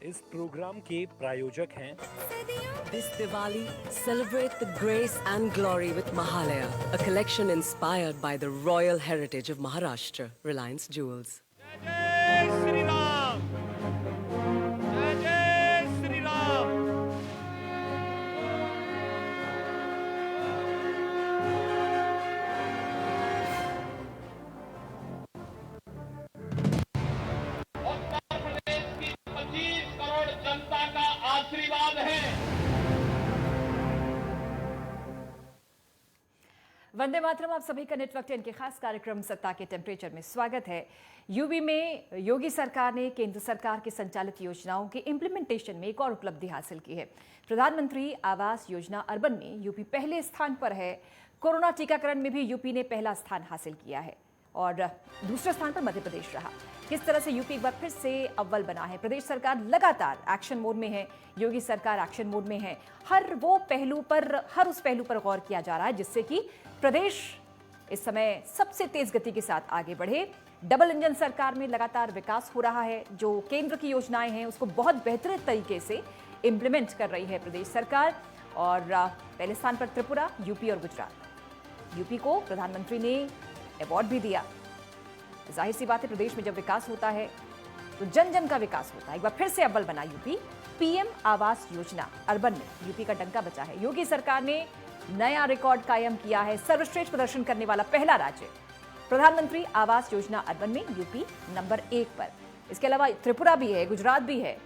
इस प्रोग्राम के प्रायोजक हैं This Diwali, celebrate the grace and glory with Mahalaya, a collection inspired by the royal heritage of Maharashtra, Reliance Jewels. जय श्री राम, जय जय श्री राम। उत्तर प्रदेश की 25 करोड़ जनता का आशीर्वाद है। वंदे मातरम, आप सभी का नेटवर्क 10 के खास कार्यक्रम सत्ता के टेम्परेचर में स्वागत है। यूपी में योगी सरकार ने केंद्र सरकार की संचालित योजनाओं के इम्प्लीमेंटेशन में एक और उपलब्धि हासिल की है। प्रधानमंत्री आवास योजना अर्बन में यूपी पहले स्थान पर है। कोरोना टीकाकरण में भी यूपी ने पहला स्थान हासिल किया है और दूसरे स्थान पर मध्य प्रदेश रहा। किस तरह से यूपी एक बार फिर से अव्वल बना है। प्रदेश सरकार लगातार एक्शन मोड में है, योगी सरकार एक्शन मोड में है। हर उस पहलू पर गौर किया जा रहा है जिससे कि प्रदेश इस समय सबसे तेज गति के साथ आगे बढ़े। डबल इंजन सरकार में लगातार विकास हो रहा है। जो केंद्र की योजनाएं हैं उसको बहुत बेहतर तरीके से इंप्लीमेंट कर रही है प्रदेश सरकार। और पहले स्थान पर त्रिपुरा, यूपी और गुजरात। यूपी को प्रधानमंत्री ने अवार्ड भी दिया। जाहिर सी बात है, प्रदेश में जब विकास होता है तो जन जन का विकास होता है। एक बार फिर से अव्वल बना UP. PM Awas Yojana urban में यूपी का डंका बचा है। योगी सरकार ने नया रिकॉर्ड कायम किया है। सर्वश्रेष्ठ प्रदर्शन करने वाला पहला राज्य। प्रधानमंत्री आवास योजना अर्बन में यूपी नंबर 1 पर। इसके अलावा त्रिपुरा भी है, गुजरात भी है।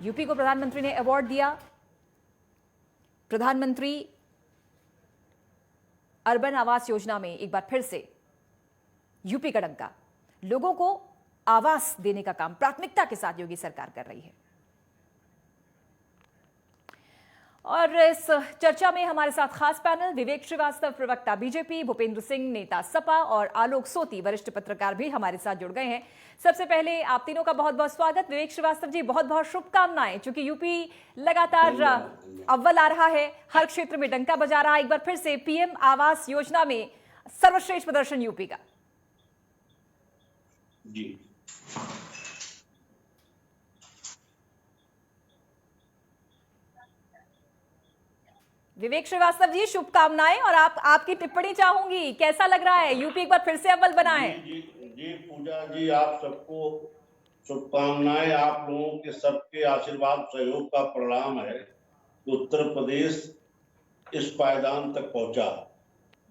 यूपी को प्रधानमंत्री ने अवार्ड दिया। प्रधानमंत्री अर्बन आवास योजना में एक बार फिर से यूपी का डंका। लोगों को आवास देने का काम प्राथमिकता के साथ योगी सरकार कर रही है। और इस चर्चा में हमारे साथ खास पैनल विवेक श्रीवास्तव, प्रवक्ता बीजेपी, भूपेंद्र सिंह, नेता सपा, और आलोक सोती, वरिष्ठ पत्रकार भी हमारे साथ जुड़ गए हैं। सबसे पहले आप तीनों का बहुत बहुत स्वागत। विवेक श्रीवास्तव जी, बहुत बहुत शुभकामनाएं, क्योंकि यूपी लगातार अव्वल आ रहा है, हर क्षेत्र में डंका बजा रहा है। एक बार फिर से पीएम आवास योजना में सर्वश्रेष्ठ प्रदर्शन यूपी का। जी विवेक श्रीवास्तव जी, शुभकामनाएं। और आपकी टिप्पणी चाहूंगी, कैसा लग रहा है यूपी एक बार फिर से अव्वल बना है? जी पूजा जी, आप सबको शुभकामनाएं। आप लोगों के सबके आशीर्वाद सहयोग का परिणाम है उत्तर प्रदेश इस पायदान तक पहुंचा।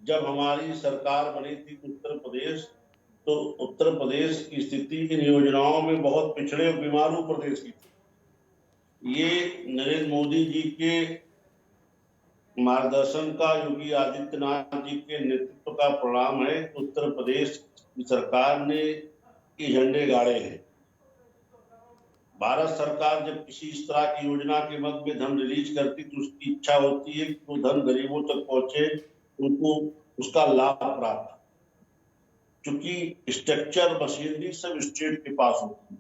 जब हमारी सरकार बनी थी उत्तर प्रदेश, तो उत्तर प्रदेश की स्थिति इन योजनाओं में बहुत पिछड़े और बीमारू प्रदेश की थी। ये नरेंद्र मोदी जी के मार्गदर्शन का, योगी आदित्यनाथ जी के नेतृत्व का परिणाम है। उत्तर प्रदेश की सरकार ने ये झंडे गाड़े हैं। भारत सरकार जब किसी इस तरह की योजना के मद में धन रिलीज करती तो उसकी इच्छा होती है कि वो धन गरीबों तक पहुंचे, उनको उसका लाभ प्राप्त। क्योंकि स्ट्रक्चर मशीनरी सब स्टेट के पास होती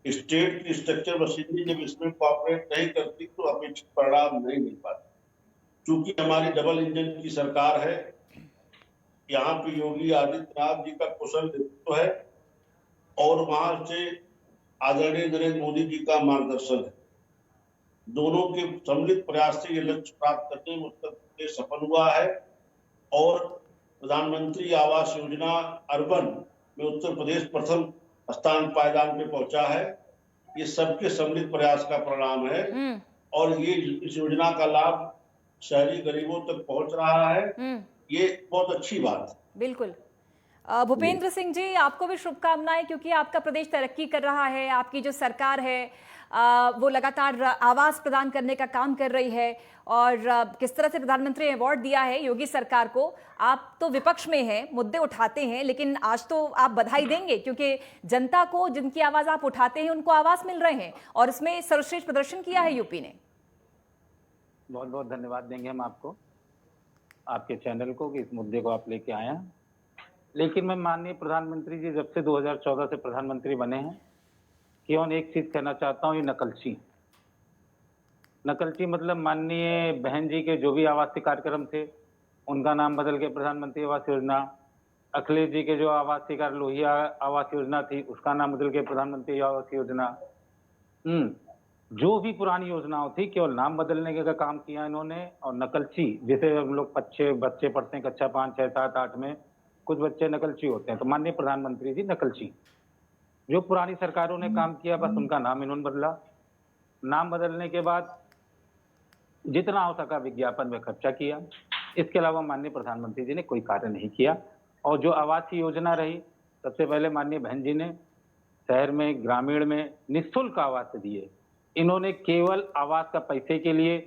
है। स्टेट की स्ट्रक्चर मशीनरी जब इसमें कॉपरेट नहीं करती तो अपेक्षित परिणाम नहीं मिल पाते। क्योंकि हमारी डबल इंजन की सरकार है, यहाँ पे योगी आदित्यनाथ जी का कुशल नेतृत्व है और वहां से आदरणीय नरेंद्र मोदी जी का मार्गदर्शन है। दोनों के सम्मिलित प्रयास से ये लक्ष्य प्राप्त करने में उत्तर प्रदेश सफल हुआ है। और प्रधानमंत्री आवास योजना अर्बन में उत्तर प्रदेश प्रथम स्थान पायदान पे पहुंचा है। ये सबके सम्मिलित प्रयास का परिणाम है और ये इस योजना का लाभ शहरी गरीबों तक पहुंच रहा है। ये बहुत अच्छी बात है। बिल्कुल। भूपेंद्र सिंह जी, आपको भी शुभकामनाएं, क्योंकि आपका प्रदेश तरक्की कर रहा है। आपकी जो सरकार है वो लगातार आवास प्रदान करने का काम कर रही है। और किस तरह से प्रधानमंत्री ने अवार्ड दिया है योगी सरकार को। आप तो विपक्ष में हैं, मुद्दे उठाते हैं, लेकिन आज तो आप बधाई देंगे क्योंकि जनता को, जिनकी आवाज आप उठाते हैं, उनको आवास मिल रहे हैं और इसमें सर्वश्रेष्ठ प्रदर्शन किया है यूपी ने। बहुत बहुत धन्यवाद देंगे हम आपको, आपके चैनल को, कि इस मुद्दे को आप लेके आए हैं। लेकिन मैं माननीय प्रधानमंत्री जी जब से 2014 से प्रधानमंत्री बने हैं, केवल एक चीज कहना चाहता हूँ, ये नकलची मतलब माननीय बहन जी के जो भी आवासीय कार्यक्रम थे उनका नाम बदल के प्रधानमंत्री आवास योजना, अखिलेश जी के जो आवासीय लोहिया आवास योजना थी उसका नाम बदल के प्रधानमंत्री आवास योजना, जो भी पुरानी योजनाओं थी केवल नाम बदलने का काम किया इन्होंने। और नकलची, जैसे हम लोग बच्चे पढ़ते हैं कक्षा 5, 6, 7, 8 में, कुछ बच्चे नकलची होते हैं, तो माननीय प्रधानमंत्री जी नकलची, जो पुरानी सरकारों ने काम किया बस उनका नाम इन्होंने बदला। नाम बदलने के बाद जितना हो सका विज्ञापन में खर्चा किया, इसके अलावा माननीय प्रधानमंत्री जी ने कोई कार्य नहीं किया। और जो आवास की योजना रही, सबसे पहले माननीय बहन जी ने शहर में, ग्रामीण में निःशुल्क आवास दिए। इन्होंने केवल आवास का पैसे के लिए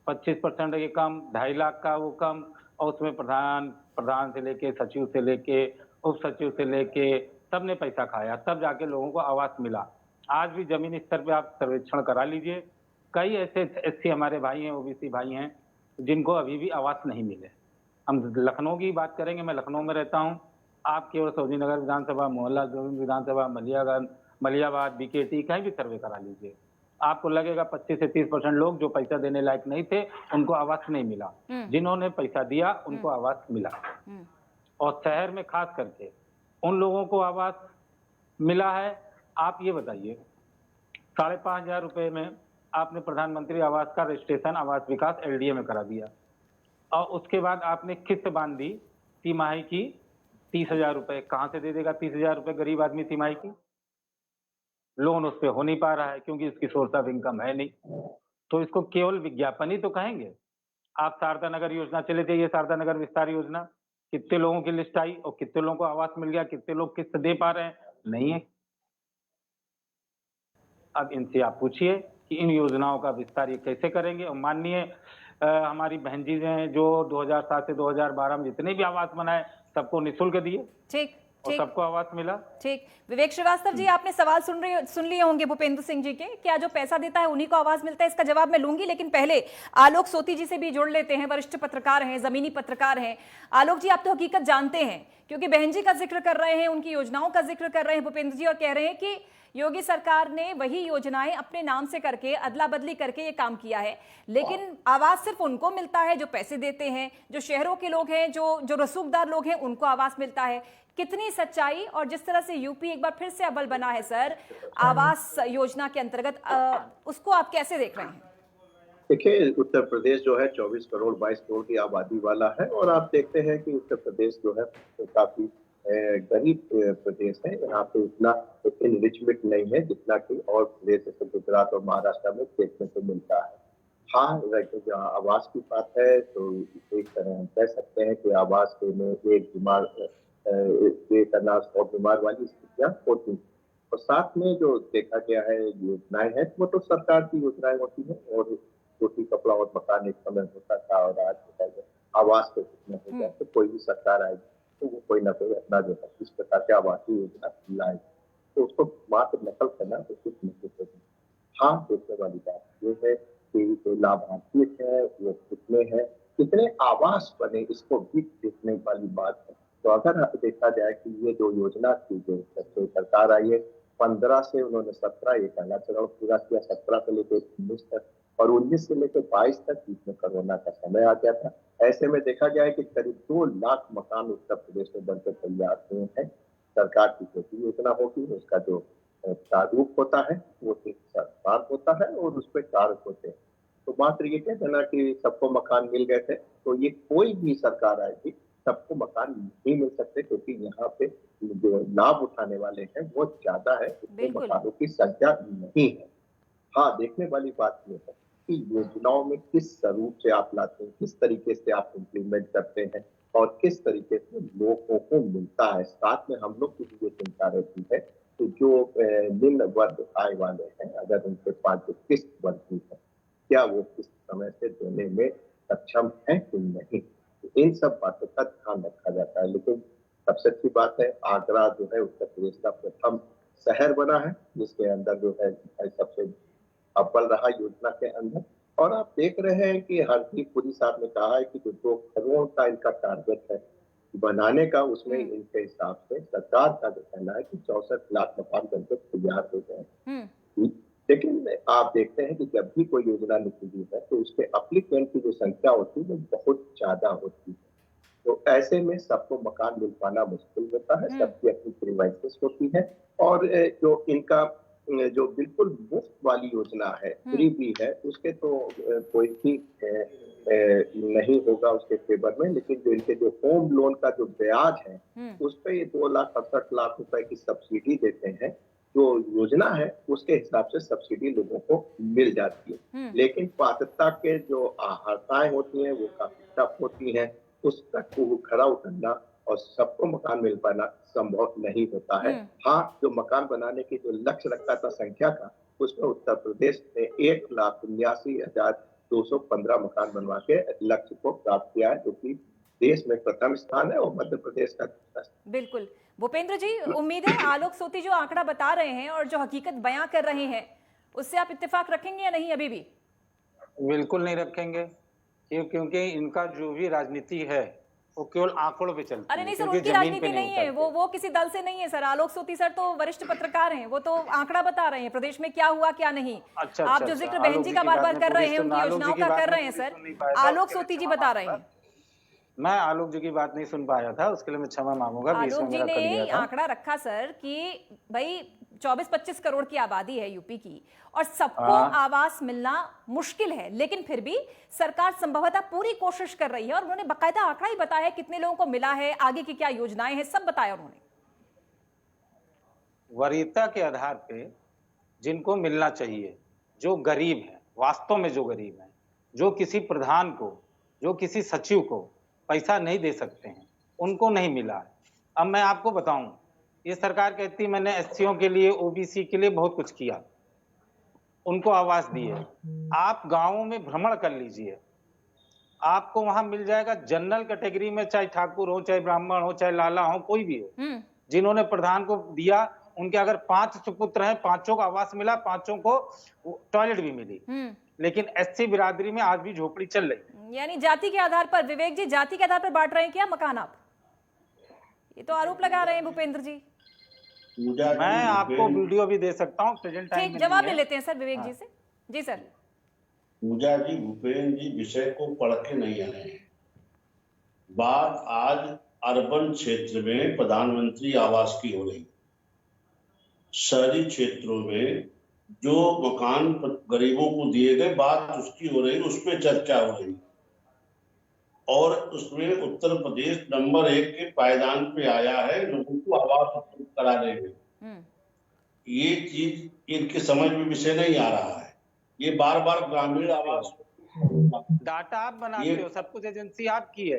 25% के कम, 2.5 लाख का वो कम, और उसमें प्रधान से लेके, सचिव से लेके, उप सचिव से लेके सबने पैसा खाया, तब जाके लोगों को आवास मिला। आज भी जमीनी स्तर पे आप सर्वेक्षण करा लीजिए, कई ऐसे एससी हमारे भाई हैं, ओबीसी भाई हैं, जिनको अभी भी आवास नहीं मिले। हम लखनऊ की बात करेंगे, मैं लखनऊ में रहता हूँ, आप केवल सऊदी नगर विधानसभा, मोहल्ला विधानसभा, मलियाबाद, बीकेटी, कहीं भी सर्वे करा लीजिए, आपको लगेगा 25 से 30% लोग जो पैसा देने लायक नहीं थे उनको आवास नहीं मिला। जिन्होंने पैसा दिया उनको आवास मिला। और शहर में खास करके उन लोगों को आवास मिला है। आप ये बताइए, 5,500 रुपए में आपने प्रधानमंत्री आवास का रजिस्ट्रेशन आवास विकास एलडीए में करा दिया, और उसके बाद आपने किस्त बांध दी तिमाही की 30,000 रुपए। कहाँ से दे देगा 30,000 रुपए गरीब आदमी तिमाही की? लोन उस पर हो नहीं पा रहा है क्योंकि इसकी सोर्स ऑफ इनकम है नहीं, तो इसको केवल विज्ञापन ही तो कहेंगे। आप शारदा नगर योजना चले जाइए, शारदा नगर विस्तार योजना, कितने लोगों की लिस्ट आई और कितने लोगों को आवास मिल गया, कितने लोग किस्त दे पा रहे हैं? नहीं है। अब इनसे आप पूछिए कि इन योजनाओं का विस्तार ये कैसे करेंगे। और माननीय हमारी बहन जी हैं जो 2007 से 2012 में जितने भी आवास बनाए सबको निःशुल्क दिए, ठीक, और सबको आवास मिला। ठीक। विवेक श्रीवास्तव जी, आपने सवाल सुन लिए होंगे भूपेंद्र सिंह जी के, क्या जो पैसा देता है उन्हीं को आवाज मिलता है? इसका जवाब मैं लूंगी, लेकिन पहले आलोक सोती जी से भी जोड़ लेते हैं, वरिष्ठ पत्रकार हैं, जमीनी पत्रकार हैं। आलोक जी, आप तो हकीकत जानते हैं, क्योंकि बहन जी का जिक्र कर रहे हैं, उनकी योजनाओं का जिक्र कर रहे हैं भूपेंद्र जी, और कह रहे हैं कि योगी सरकार ने वही योजनाएं अपने नाम से करके, अदला बदली करके ये काम किया है, लेकिन आवास सिर्फ उनको मिलता है जो पैसे देते हैं, जो शहरों के लोग हैं, जो रसूखदार लोग हैं, उनको आवास मिलता है। कितनी सच्चाई, और जिस तरह से यूपी एक बार फिर से अव्वल बना है सर आवास योजना के अंतर्गत, उसको आप कैसे देख रहे हैं? देखिए, उत्तर प्रदेश जो है 24 करोड़ 22 करोड़ की आबादी वाला है, और आप देखते हैं कि उत्तर प्रदेश जो है तो काफी गरीब प्रदेश है। यहाँ पे उतना इनरिचमेंट नहीं है जितना कि और प्रदेश जैसे गुजरात और महाराष्ट्र में देखने को मिलता है। हाँ, जहाँ आवास की बात है तो एक तरह हम कह सकते हैं कि आवास में एक बीमार करना 100 बीमार वाली स्थितियाँ होती, और साथ में जो देखा गया है योजनाएं हैं वो तो सरकार की योजनाएं होती है, और रोटी कपड़ा और मकान एक समय होता था, और आज होता है आवास पे कितना हो गया, तो कोई भी सरकार आएगी तो वो कोई ना कोई अपना जो है इस प्रकार के आवासीय योजना लाएगी, तो उसको मात्र नकल करना तो कुछ नहीं होगी। हाँ, देखने वाली बात ये है कि जो लाभार्थी है वो कितने हैं, कितने आवास बने, इसको भी देखने वाली बात है। तो अगर देखा जाए कि ये जो योजना थी, जो सरकार आई है 15 से उन्होंने 17 ये पहला चरण पूरा किया, 17 से लेकर 19 तक, और 19 से लेकर 22 तक बीच में कोरोना का समय आ गया था। ऐसे में देखा गया है कि करीब 2 लाख मकान उत्तर प्रदेश में बनकर तैयार हुए हैं। सरकार की जो भी योजना होगी उसका जो प्रारूप होता है वो एक सरकार होता है और उस पर कार्य होते हैं। तो मात्र ये कह देना कि सबको मकान मिल गए थे, तो ये कोई भी सरकार आएगी सबको मकान नहीं मिल सकते, क्योंकि यहाँ पे जो लाभ उठाने वाले हैं वो ज्यादा है, मकानों की संख्या नहीं है। हाँ, देखने वाली बात ये है कि योजनाओं में किस स्वरूप से आप लाते हैं, किस तरीके से आप इम्प्लीमेंट करते हैं, और किस तरीके से लोगों को मिलता है। साथ में हम लोग की ये चिंता रहती है कि जो निम्न वर्ग आय वाले हैं, अगर उनके पास जो किस्त बनती है, क्या वो किस्त समय से देने में सक्षम है कि नहीं, इन सब बातों का ध्यान रखा जाता है। लेकिन सबसे अच्छी बात है, आगरा जो है उत्तर प्रदेश का प्रथम शहर बना है जिसके अंदर जो है सबसे अव्वल रहा योजना के अंदर। और आप देख रहे हैं कि हरदीप पुरी साहब ने कहा है कि जो 2 करोड़ का इनका टारगेट है बनाने का, उसमें इनके हिसाब से सरकार का जो कहना है कि 64 लाख मकान बनकर तैयार हो गए। लेकिन आप देखते हैं कि जब भी कोई योजना निकलती है तो उसके एप्लीकेंट की जो संख्या होती है वो बहुत ज्यादा होती है। तो ऐसे में सबको मकान मिल पाना मुश्किल होता है, सबकी अपनी प्रीवाइसेस होती है, और जो इनका जो बिल्कुल मुफ्त वाली योजना है, फ्री भी है, उसके तो कोई भी नहीं होगा उसके फेवर में। लेकिन जो इनके जो होम लोन का जो ब्याज है, उस पे ये 2,68,00,000 रुपए की सब्सिडी देते हैं। जो योजना है उसके हिसाब से सब्सिडी लोगों को मिल जाती है, लेकिन पात्रता के जो आहारताएं होती हैं वो काफी टफ होती हैं। उस तक को खरा उतरना और सबको मकान मिल पाना संभव नहीं होता है। हाँ, जो मकान बनाने की जो लक्ष्य रखा था संख्या का, उसमें उत्तर प्रदेश ने 1,79,215 मकान बनवा के लक्ष्य को प्राप्त किया है, जो कि देश में प्रथम स्थान है और मध्य प्रदेश का दूसरा स्थान। बिल्कुल भूपेंद्र जी, उम्मीद है आलोक सोती जो आंकड़ा बता रहे हैं और जो हकीकत बयां कर रहे हैं उससे आप इत्तेफाक रखेंगे या नहीं? अभी भी बिल्कुल नहीं रखेंगे, क्योंकि इनका जो भी राजनीति है वो केवल आंकड़ों पे चलती है। अरे नहीं सर, उनकी राजनीति नहीं है, वो किसी दल से नहीं है सर। आलोक सोती सर तो वरिष्ठ पत्रकार हैं, वो तो आंकड़ा बता रहे हैं प्रदेश में क्या हुआ क्या नहीं। अच्छा, आप जो जिक्र बहन जी का बार बार कर रहे हैं, उनकी योजनाओं का कर रहे हैं सर, आलोक सोती जी बता रहे हैं। मैं आलोक जी की बात नहीं सुन पाया था, उसके लिए मैं क्षमा मांगूंगा। आलोक जी ने आंकड़ा रखा सर कि भाई 24-25 करोड़ की आबादी है यूपी की और सबको आवास मिलना मुश्किल है, लेकिन फिर भी सरकार संभवतः पूरी कोशिश कर रही है। और उन्होंने बाकायदा आंकड़ा ही बताया है कितने लोगों को मिला है, आगे की क्या योजनाएं हैं, सब बताया उन्होंने। वरीयता के आधार पे जिनको मिलना चाहिए, जो गरीब है, वास्तव में जो गरीब है, जो किसी प्रधान को, जो किसी सचिव को पैसा नहीं दे सकते हैं, उनको नहीं मिला है। अब मैं आपको बताऊं, ये सरकार कहती मैंने एससीओ के लिए, ओबीसी के लिए बहुत कुछ किया, उनको आवास दी है। आप गांवों में भ्रमण कर लीजिए, आपको वहां मिल जाएगा जनरल कैटेगरी में, चाहे ठाकुर हो, चाहे ब्राह्मण हो, चाहे लाला हो, कोई भी हो, जिन्होंने प्रधान को दिया, उनके अगर 5 सुपुत्र हैं, 5 को आवास मिला, 5 को टॉयलेट भी मिली। लेकिन एससी बिरादरी में आज भी झोपड़ी चल रही। यानी जाति के आधार पर, विवेक जी, जाति के आधार पर बांट रहे हैं क्या मकान आप? ये तो आरोप लगा रहे हैं भूपेंद्र जी। मैं आपको वीडियो भी दे सकता हूँ, प्रेजेंट टाइम में जवाब ले लेते हैं सर विवेक जी से। जी सर। पूजा जी, भूपेंद्र जी विषय को पढ़ के नहीं आए हैं। बात आज अर्बन क्षेत्र में प्रधानमंत्री आवास की हो रही, शहरी क्षेत्रों में जो मकान गरीबों को दिए गए, बात उसकी हो रही, उसमें चर्चा हो रही। और उसमें उत्तर प्रदेश नंबर 1 के पायदान पे आया है लोगों को आवास उपलब्ध कराने में। ये चीज इनके समझ में विषय नहीं आ रहा है। ये बार बार ग्रामीण आवास डाटा आप बनाते हो, सब कुछ एजेंसी आपकी है।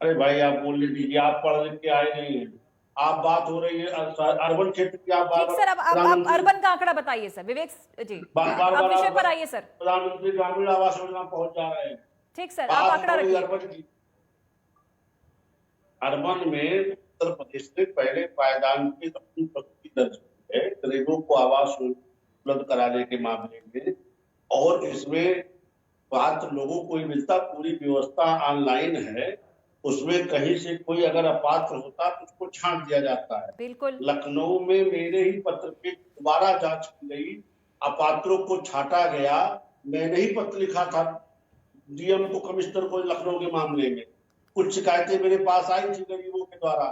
अरे भाई आप बोलने दीजिए, आप पढ़ लिख के आए नहीं है। आप बात हो रही है अर्बन क्षेत्र की, आप ठीक सर, अब अर्बन का आंकड़ा बताइए सर विवेक जी, आप विषय पर आइए सर। प्रधानमंत्री ग्रामीण आवास योजना पहुंच जा रहे हैं। ठीक सर, आप आंकड़ा रखिए। अर्बन में उत्तर प्रदेश ने पहले पायदान की अपनी प्रगति दर्ज की है गरीबों को आवास उपलब्ध कराने के मामले में, और इसमें पात्र लोगों को ही मिलता, पूरी व्यवस्था ऑनलाइन है। उसमें कहीं से कोई अगर अपात्र होता तो उसको छांट दिया जाता है। बिल्कुल। लखनऊ में मेरे ही पत्र पे दोबारा जांच की गई, अपात्रों को छांटा गया। मैंने ही पत्र लिखा था डीएम को, कमिश्नर को, लखनऊ के मामले में। कुछ शिकायतें मेरे पास आई थी गरीबों के द्वारा।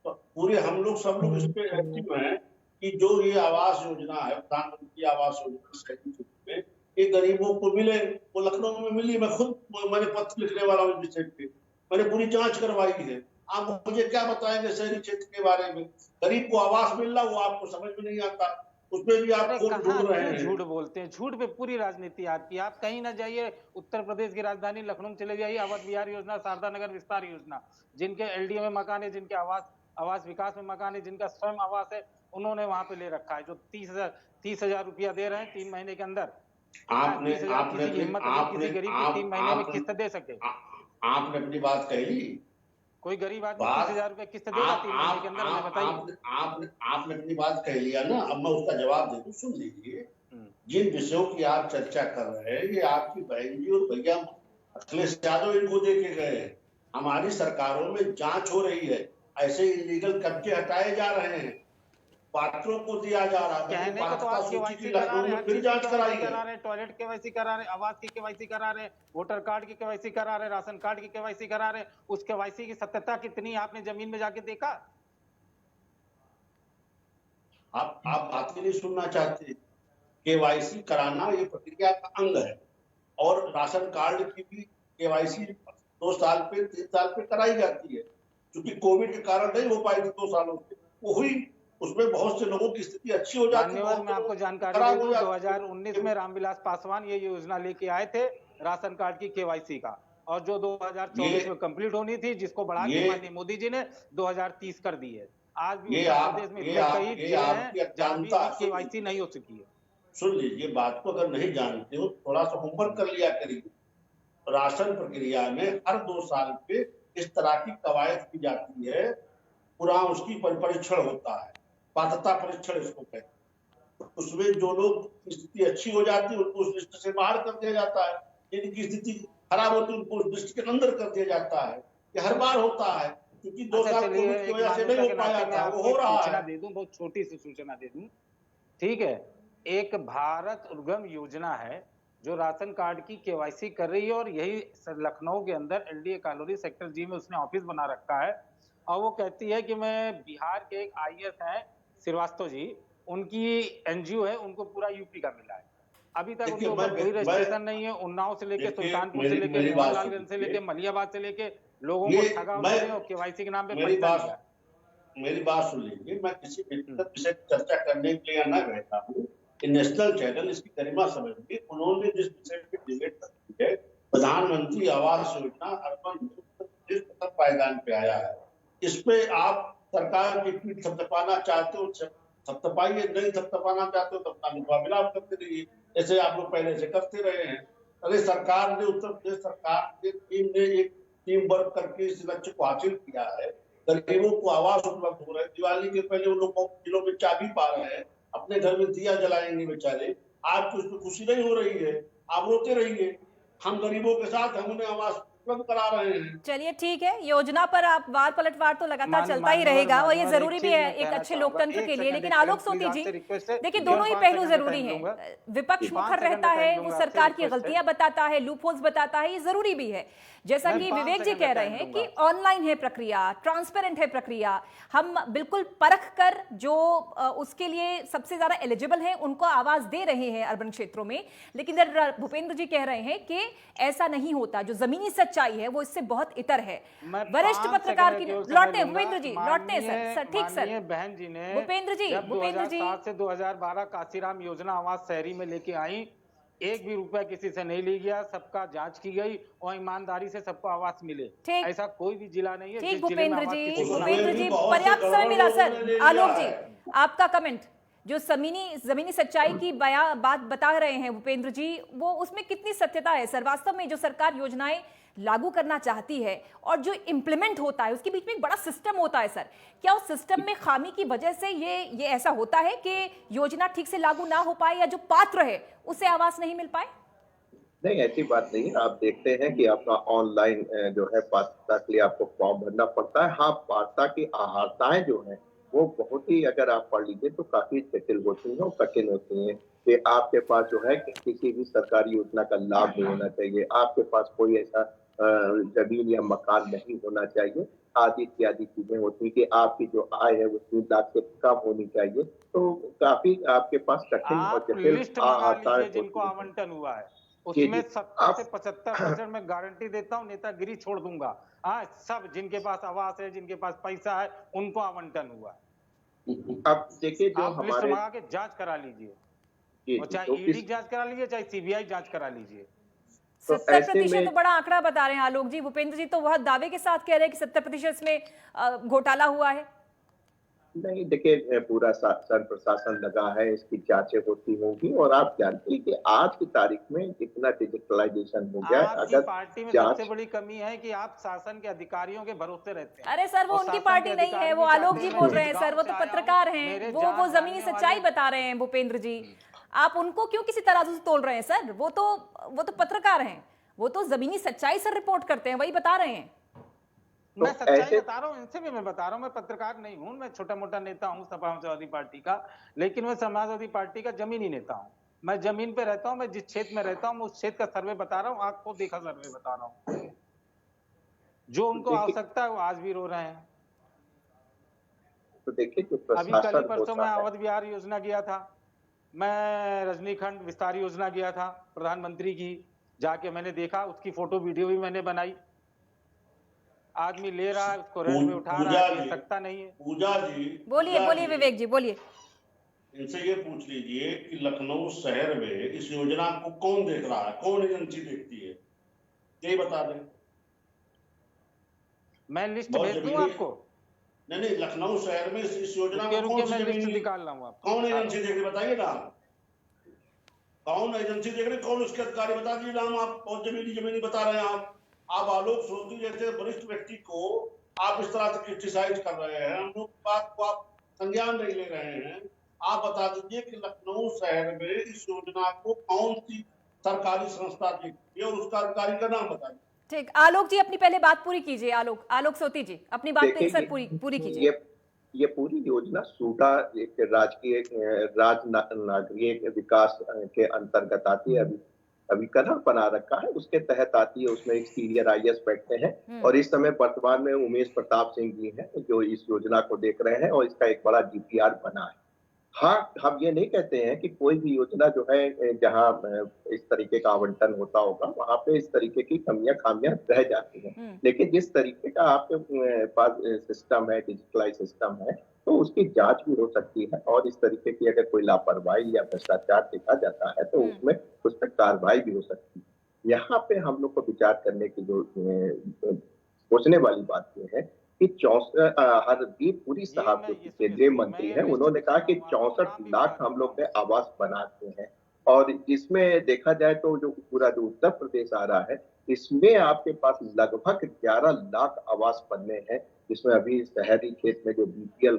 तो पूरे हम लोग सब लोग इस पे एक्टिव हैं कि जो ये आवास योजना है, प्रधानमंत्री आवास योजना में, ये गरीबों को मिले। वो लखनऊ में मिली, मैंने पत्र लिखने वाला हूँ विषय पे, मैंने पूरी जांच करवाई है। आप मुझे क्या बताएंगे शहरी क्षेत्र के बारे में? गरीब को आवास मिल रहा, वो आपको समझ में नहीं आता, उसमें भी आप ढूंढ रहे हैं। झूठ बोलते हैं, झूठ पे पूरी राजनीति आपकी। आप कहीं ना जाइए, उत्तर प्रदेश की राजधानी लखनऊ में चले जाइए, अवध विहार योजना, शारदा नगर विस्तार योजना, जिनके एलडीए में मकान है, जिनके आवास विकास में मकान है, जिनका स्वयं आवास है, उन्होंने वहां पे ले रखा है, जो 30,000 रुपया दे रहे हैं 3 महीने के अंदर। आपने किसी गरीब को 3 महीने में किस्त दे सके? आपने अपनी बात कही, कोई गरीब आदमी 30,000 रुपया किस्त देगा 3 महीने के अंदर? हमें बताइए। आपने अपनी बात कह लिया ना, अब मैं उसका जवाब दे दूं, सुन लीजिए। जिन विषयों की आप चर्चा कर रहे हैं, ये आपकी बहन जी और भैया अखिलेश यादव इनको देके गए हैं। हमारी सरकारों में जांच हो रही है, ऐसे इलीगल कब्जे हटाए जा रहे हैं, पात्रों को दिया जा रहा है। कहने को तो आप केवाईसी करा रहे हैं, फिर जांच कराई करा रहे हैं, टॉयलेट केवाईसी करा रहे हैं, आवास की केवाईसी करा रहे हैं, वोटर कार्ड की केवाईसी करा रहे हैं, राशन कार्ड की केवाईसी करा रहे हैं। उस केवाईसी की सत्यता कितनी आपने जमीन में जाके देखा? आप बात बात ही नहीं सुनना चाहते। केवाईसी कराना ये प्रक्रिया का अंग है और राशन कार्ड की भी केवाईसी 2 साल पे 3 साल पे कराई जाती है। क्योंकि कोविड के कारण नहीं हो पाई थी 2 सालों से, वो हुई, उसमें बहुत से लोगों की स्थिति अच्छी हो जाती है। मान्यवर, मैं आपको जानकारी दे दूं, 2019 में रामविलास पासवान ये योजना लेके आए थे राशन कार्ड की केवाईसी का, और जो 2024 में कंप्लीट होनी थी, जिसको बढ़ा के माननीय मोदी जी ने 2030 कर दी है। आज भी उत्तर प्रदेश में कई जिले हैं जहां भी केवाईसी नहीं हो सकी है। सुन लीजिए, बात को अगर नहीं जानते हो थोड़ा सा होमवर्क कर लिया करिए। राशन प्रक्रिया में हर 2 साल पे इस तरह की कवायद की जाती है, पूरा उसकी परीक्षण होता है, पात्रता परीक्षण इसको कहते हैं। उसमें जो लोग की स्थिति अच्छी हो जाती है उनको उस लिस्ट से बाहर कर दिया जाता है, जिनकी स्थिति खराब होती है उनको उस लिस्ट के अंदर कर दिया जाता है। ये हर बार होता है, क्योंकि 2 साल कोविड की वजह से नहीं हो पाया था, वो हो रहा है। दे दूं, बहुत छोटी सी सूचना दे दूं, ठीक है। एक भारत उद्गम योजना है जो राशन कार्ड की केवाईसी कर रही है, और यही लखनऊ के अंदर एलडीए कॉलोनी सेक्टर जी में उसने ऑफिस बना रखा है। और वो कहती है कि मैं बिहार के एक आईएएस हैं श्रीवास्तव जी, उनकी एनजीओ है, उनको पूरा यूपी का मिला है। अभी तक उनके ऊपर कोई रजिस्ट्रेशन नहीं है। उन्नाव से लेके सुल्तानपुर से लेके मोहनलालगंज से लेके मलियाबाद से लेके लोगों को ठगा उन्होंने और केवाईसी के नाम पे पैसा दिया। मेरी बात सुन लीजिए, मैं किसी व्यक्तिगत विषय पर चर्चा करने के लिए न बैठा हूँ। नेशनल चैनल इसकी गरिमा समझिए, उन्होंने जिस विषय पे डिबेट की है, प्रधानमंत्री आवास योजना अर्बन जिस पायदान पे आया है, इस पे आप सरकार की पीठ थपथपाना चाहते हो थपथपाइए, नहीं थपथपाना चाहते हो तो अपना मुकाबला करते रहिए, जैसे आप लोग पहले से करते रहे हैं। अरे सरकार ने, उत्तर प्रदेश सरकार की टीम ने एक टीम वर्क करके इस लक्ष्य को हासिल किया है। गरीबों को आवास उपलब्ध हो रहा है। दिवाली के पहले उन लोगों जिलों में चाबी पा रहे हैं, अपने घर में दिया जलाएंगे बेचारे। आपको उसमें खुशी नहीं हो रही है, आप रोते रहिए। हम गरीबों के साथ, हम उन्हें आवास उपलब्ध करा रहे हैं। चलिए ठीक है, योजना पर आप वार पलटवार तो लगातार चलता ही रहेगा और ये जरूरी भी है एक अच्छे लोकतंत्र के लिए। लेकिन आलोक सोती जी, देखिए दोनों ही पहलू जरूरी हैं। विपक्ष मुखर रहता है, वो सरकार की गलतियां बताता है, लूपहोल्स बताता है, ये जरूरी भी है। जैसा कि विवेक जी कह रहे हैं कि ऑनलाइन है प्रक्रिया, ट्रांसपेरेंट है प्रक्रिया, हम बिल्कुल परख कर जो उसके लिए सबसे ज्यादा एलिजिबल हैं उनको आवाज दे रहे हैं अर्बन क्षेत्रों में। लेकिन इधर भूपेंद्र जी कह रहे हैं कि ऐसा नहीं होता, जो जमीनी सच्चाई है वो इससे बहुत इतर है। वरिष्ठ पत्रकार की लौटते हैं भूपेंद्र जी, लौटते हैं सर, ठीक सर। बहन जी ने भूपेंद्र जी 2007 से 2012 काशीराम योजना आवास शहरी में लेके आई, एक भी रुपया किसी से नहीं लिया गया, सबका जांच की गई और ईमानदारी से सबको आवास मिले। ऐसा कोई भी जिला नहीं है। ठीक भूपेंद्र जी पर्याप्त समय मिला सर। आलोक जी आपका कमेंट, जो जमीनी सच्चाई की बात बता रहे हैं भूपेंद्र जी, वो उसमें कितनी सत्यता है सर? वास्तव में जो सरकार योजनाएं लागू करना चाहती है और जो इम्प्लीमेंट होता है उसके बीच में एक बड़ा सिस्टम होता है सर। क्या उस सिस्टम में खामी की वजह से ये ऐसा होता है कि योजना ठीक से लागू ना हो पाए या जो पात्र है उसे आवास नहीं मिल पाए? नहीं, ऐसी बात नहीं है। आप देखते हैं कि आपका ऑनलाइन जो है पात्रता के लिए आपको फॉर्म भरना पड़ता है। हाँ, पात्रता की आहारताएं जो है वो बहुत ही, अगर आप पढ़ लीजिए तो काफी जटिल होती हैं और कठिन होती हैं। कि आपके पास जो है किसी भी सरकारी योजना का लाभ नहीं होना चाहिए, आपके पास कोई ऐसा जमीन या मकान नहीं होना चाहिए, आदि इत्यादि चीजें होती हैं कि आपकी जो आय है वो 3 लाख से कम होनी चाहिए। तो काफी आपके पास कठिन और जटिल जिनको आवंटन हुआ है उसमें 70 से 75% में गारंटी देता हूँ नेतागिरी छोड़ दूंगा। हाँ, सब जिनके पास आवास है, जिनके पास पैसा है, उनको आवंटन हुआ है। अब देखिए, जो हमारे के जांच करा लीजिए, चाहे ईडी जांच करा लीजिए, चाहे सीबीआई जांच करा लीजिए। 70% तो बड़ा आंकड़ा बता रहे हैं आलोक जी। भूपेंद्र जी तो बहुत दावे के साथ कह रहे हैं कि 70% में घोटाला हुआ है। नहीं, देखिए पूरा शासन प्रशासन लगा है, इसकी जांचें होती होंगी। और आप जानते हैं कि आज की तारीख में इतना डिजिटलाइजेशन हो गया है। अगर पार्टी में सबसे बड़ी कमी है कि आप शासन के अधिकारियों के भरोसे रहते हैं। अरे सर, वो उनकी पार्टी नहीं है, वो आलोक जी बोल रहे हैं सर, वो तो पत्रकार हैं, वो जमीनी सच्चाई बता रहे हैं भूपेंद्र जी। आप उनको क्यों किसी तराजू से तोल रहे हैं सर? वो तो पत्रकार हैं, वो तो जमीनी सच्चाई से रिपोर्ट करते हैं, वही बता रहे हैं। मैं सच्चाई बता रहा हूँ, इनसे भी मैं बता रहा हूँ, मैं पत्रकार नहीं हूँ, मैं छोटा मोटा नेता हूँ समाजवादी पार्टी का, लेकिन मैं समाजवादी पार्टी का जमीनी नेता हूँ। मैं जमीन पे रहता हूँ, मैं जिस क्षेत्र में रहता हूँ उस क्षेत्र का सर्वे बता रहा हूँ, आंख को देखा सर्वे बता रहा हूँ। जो उनको आवश्यकता है वो आज भी रो रहे हैं। तो देखिए जो अभी कल ही प्रशासन परसों मैं होता है, अवध विहार योजना गया था, मैं रजनीखंड विस्तार योजना गया था प्रधानमंत्री की, जाके मैंने देखा, उसकी फोटो वीडियो भी मैंने बनाई। आदमी ले रहा है, उसको रेल में उठा रहा है, ये सकता नहीं है। पूजा जी, बोलिए बोलिए विवेक जी, बोलिए। इनसे ये पूछ लीजिए कि लखनऊ शहर में इस योजना को कौन देख रहा है, कौन एजेंसी देखती है, यही बता दें। मैं लिस्ट बहुत भेज दूं जमीनी- आपको? नहीं, लखनऊ शहर में इस योजना को रुकिए, कौन मैं सी लिस्ट जमीनी- निकाल रहा हूँ आपको। कौन एजेंसी देख रही, बताइए ना। कौन एजेंसी देख रही, कौन उसके अधिकारी, बता दीजिए नाम। आप बहुत जमीनी बता रहे हैं। आप आलोक सोती जैसे वरिष्ठ व्यक्ति को आप इस तरह से क्रिटिसाइज कर रहे हैं, हम लोग बात को आप संज्ञान नहीं ले रहे हैं। आप बता दीजिए कि लखनऊ शहर में इस योजना को कौन सी सरकारी संस्था देखती है और उसका अधिकारी का नाम बता दीजिए। ठीक, आलोक जी अपनी पहले बात पूरी कीजिए। आलोक सोती जी अपनी बात देखिए, सर पूरी कीजिए। ये पूरी योजना सूडा एक राजकीय नागरिक विकास के अंतर्गत आती है। अभी कलर बना रखा है, उसके तहत आती है। उसमें एक सीनियर आईएएस बैठते हैं और इस समय वर्तमान में उमेश प्रताप सिंह जी हैं जो इस योजना को देख रहे हैं और इसका एक बड़ा डीपीआर बना है। हाँ, हम ये नहीं कहते हैं कि कोई भी योजना जो है जहाँ इस तरीके का आवंटन होता होगा वहां पे इस तरीके की खामियां रह जाती हैं, लेकिन जिस तरीके का आपके पास सिस्टम है, डिजिटलाइज सिस्टम है, तो उसकी जांच भी हो सकती है और इस तरीके की अगर कोई लापरवाही या भ्रष्टाचार देखा जाता है तो उसमें उस पर कार्रवाई भी हो सकती है। यहाँ पे हम लोग को विचार करने की जो सोचने वाली बात ये है कि हरदीप पुरी साहब जो केंद्रीय मंत्री हैं, उन्होंने कहा कि 64 लाख हम लोग आवास बनाते हैं और इसमें देखा जाए तो जो पूरा जो उत्तर प्रदेश आ रहा है, इसमें आपके पास लगभग 11 लाख आवास बनने हैं, जिसमें अभी शहरी क्षेत्र में जो बीपीएल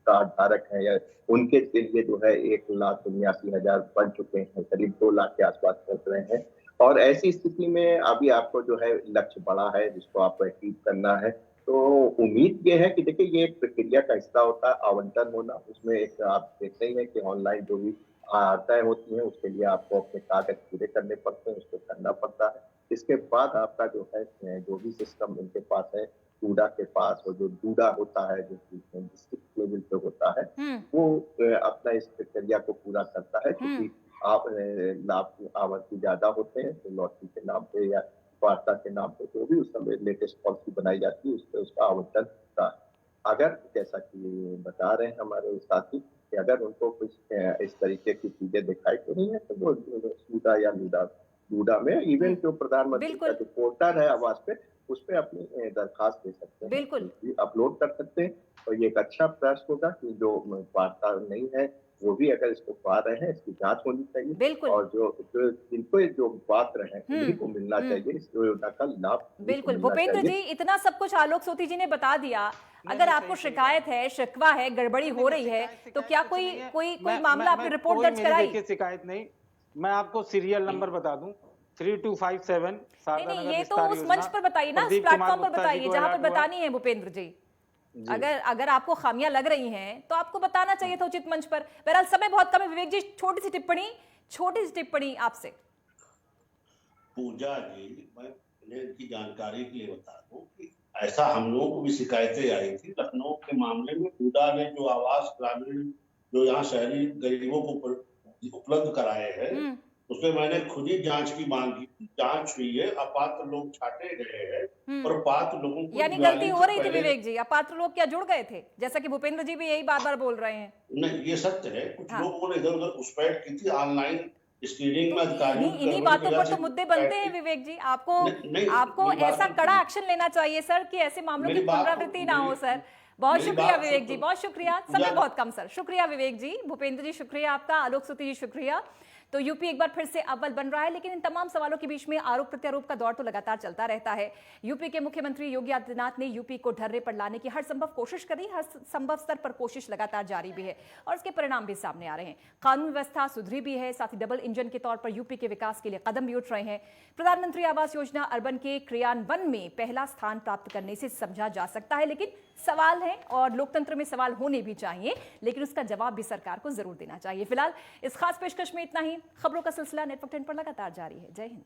कार्ड धारक हैं या उनके लिए जो है 1,79,000 बन चुके हैं, करीब 2 लाख के आसपास पहुंच रहे हैं। और ऐसी स्थिति में अभी आपको जो है लक्ष्य बड़ा है जिसको आपको अचीव करना है। तो उम्मीद ये है कि देखिए ये एक प्रक्रिया का हिस्सा होता है आवंटन होना। उसमें एक आप देखते ही हैं कि ऑनलाइन जो भी आताएं होती हैं उसके लिए आपको अपने कागज पूरे करने पड़ते हैं, उसको करना पड़ता है। इसके बाद आपका जो है जो भी सिस्टम उनके पास है, सूडा के पास, और जो डूडा होता है जो डिस्ट्रिक्ट लेवल पे होता है, वो अपना इस प्रक्रिया को पूरा करता है। क्योंकि आप लाभ आवंती ज्यादा होते हैं तो लॉटरी के नाम पे या वार्ता के नाम पे जो भी उस समय लेटेस्ट पॉलिसी बनाई जाती है उस पर उसका आवंटन होता है। अगर जैसा कि बता रहे हैं हमारे साथी कि अगर उनको कुछ इस तरीके की चीजें दिखाई दे रही है तो वो सूडा या लूडा में इवन जो प्रधानमंत्री का जो पोर्टल है आवास पे उस पे अपनी दरखास्त दे सकते हैं, बिल्कुल अपलोड कर सकते हैं। और ये एक अच्छा प्रयास होगा कि जो वार्ता नहीं है वो भी अगर इसको पा रहे हैं, इसकी जांच होनी चाहिए। बिल्कुल। और जो जिनको जो पात्र हैं उन्हीं को मिलना चाहिए इस योजना का लाभ। बिल्कुल भूपेंद्र जी, इतना सब कुछ आलोक सोती जी ने बता दिया। अगर आपको शिकायत है, शिकवा है, गड़बड़ी हो रही है तो क्या कोई मामला आपने रिपोर्ट दर्ज कराई? शिकायत नहीं, मैं आपको सीरियल नंबर बता दूं 3257 नहीं, ये तो उस मंच पर बताइए ना, उस प्लेटफॉर्म पर बताइए जहां पर बतानी है भूपेंद्र जी। अगर आपको खामियां लग रही हैं तो आपको बताना चाहिए था उचित मंच पर। बहरहाल समय बहुत कम है, विवेक जी छोटी सी टिप्पणी आपसे। पूजा जी, मैं इनकी जानकारी के लिए बता दूं कि ऐसा हम लोगों को भी शिकायतें आई थी लखनऊ के मामले में। पूजा ने जो आवास ग्रामीण जो यहाँ शहरी गरीबों को उपलब्ध कराए हैं उसमें मैंने खुद ही जांच की मांग की। जांच हुई है, अपात्र लोग छाटे गए हैं और पात्र लोगों को, यानी गलती हो रही थी विवेक जी, अपात्र लोग क्या जुड़ गए थे, जैसा कि भूपेंद्र जी भी यही बार बोल रहे हैं? नहीं, ये सत्य है। कुछ लोगों ने इधर उधर घुसपैठ की थी ऑनलाइन स्क्रीनिंग में। अधिकारियों इन्हीं बातों पर तो मुद्दे बनते हैं विवेक जी। आपको ऐसा कड़ा एक्शन लेना चाहिए सर कि ऐसे मामलों की पुनरावृत्ति ना हो सर। बहुत शुक्रिया विवेक जी, बहुत शुक्रिया। समय बहुत कम सर। शुक्रिया विवेक जी, भूपेंद्र जी शुक्रिया आपका, आलोक सोती जी शुक्रिया। तो यूपी एक बार फिर से अव्वल बन रहा है, लेकिन इन तमाम सवालों के बीच में आरोप प्रत्यारोप का दौर तो लगातार चलता रहता है। यूपी के मुख्यमंत्री योगी आदित्यनाथ ने यूपी को ढर्रे पर लाने की हर संभव कोशिश करी, हर संभव स्तर पर कोशिश लगातार जारी भी है और इसके परिणाम भी सामने आ रहे हैं। कानून व्यवस्था सुधरी भी है, साथ ही डबल इंजन के तौर पर यूपी के विकास के लिए कदम भी उठ रहे हैं। प्रधानमंत्री आवास योजना अर्बन के क्रियान्वयन में पहला स्थान प्राप्त करने से समझा जा सकता है, लेकिन सवाल है और लोकतंत्र में सवाल होने भी चाहिए, लेकिन उसका जवाब भी सरकार को जरूर देना चाहिए। फिलहाल इस खास पेशकश में इतना ही। खबरों का सिलसिला नेटवर्क 10 पर लगातार जारी है। जय हिंद।